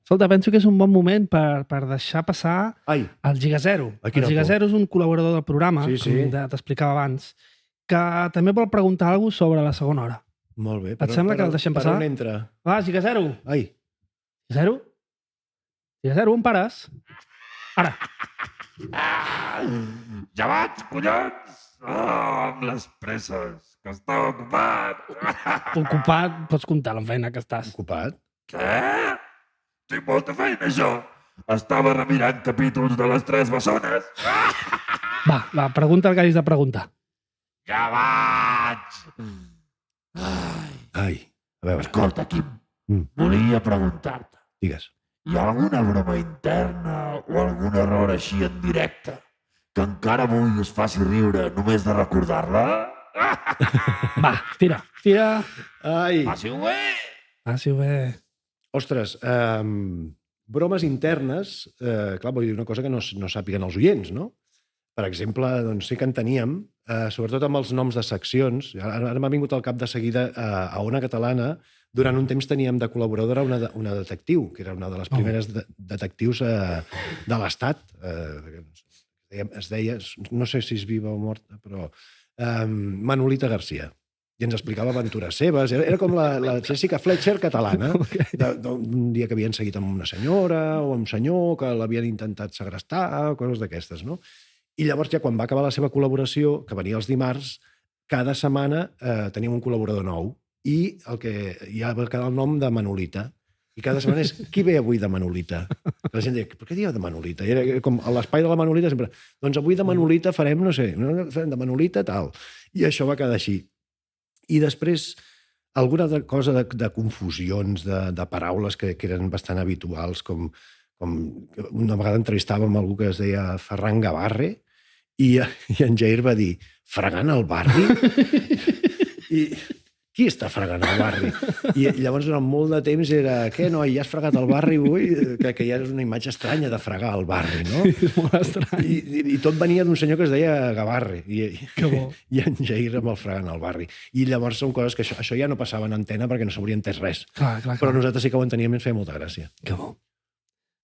Escolta, penso que és un bon moment per deixar passar el Giga Zero. El Giga Zero és un col·laborador del programa, com t'explicava abans, que també vol preguntar alguna cosa sobre la segona hora. Molt bé. Et sembla que el deixem passar? Per on entra? Va, Giga Zero. Ai. Giga Zero? Giga Zero, on pares? Ara. Ja vaig, collons! Amb les presses, que estava ocupat. Ocupat? Pots comptar la feina que estàs. Ocupat? Què? Tinc molta feina, jo. Estava remirant capítols de les 3 bessones. Va, pregunta el que hagis de preguntar. Ja vaig! Ai, a veure. Escolta, Quim, volia preguntar-te. Digues. Hi ha alguna broma interna o algun error així en directe que encara avui us faci riure només de recordar-la? Va, tira. Ai. Faci-ho bé! Faci-ho bé. Ostres, bromes internes, clar, vull dir una cosa que no sàpiguen els oients, no? Per exemple, doncs sí que en teníem, sobretot amb els noms de seccions. Ara m'ha vingut al cap de seguida a Ona Catalana. Durant un temps teníem de col·laboradora una detectiu, que era una de les primeres detectius de l'Estat. Es deia, no sé si és viva o morta, però Manolita García. I ens explicava aventures seves. Era com la Jessica Fletcher catalana, d'un dia que havien seguit amb una senyora o amb un senyor que l'havien intentat segrestar, coses d'aquestes, no? I llavors, ja quan va acabar la seva col·laboració, que venia els dimarts, cada setmana teníem un col·laborador nou i ja va quedar el nom de Manolita. I cada setmana és, qui ve avui de Manolita? La gent deia, per què dieu de Manolita? I era com a l'espai de la Manolita sempre, doncs avui de Manolita farem, no sé, farem de Manolita tal. I això va quedar així. I després, alguna cosa de confusions, de paraules que eren bastant habituals, com una vegada entrevistàvem algú que es deia Ferran Gavarre, i en Jair va dir, fregant al barri? I qui està fregant al barri? I llavors, durant molt de temps, era, què, noi, ja has fregat al barri avui? Que ja és una imatge estranya de fregar al barri, no? És molt estrany. I tot venia d'un senyor que es deia Gavarre. Que bo. I en Jair amb el fregant al barri. I llavors són coses que això ja no passava en antena perquè no s'hauria entès res. Clar. Però nosaltres sí que ho enteníem i ens feia molta gràcia. Que bo.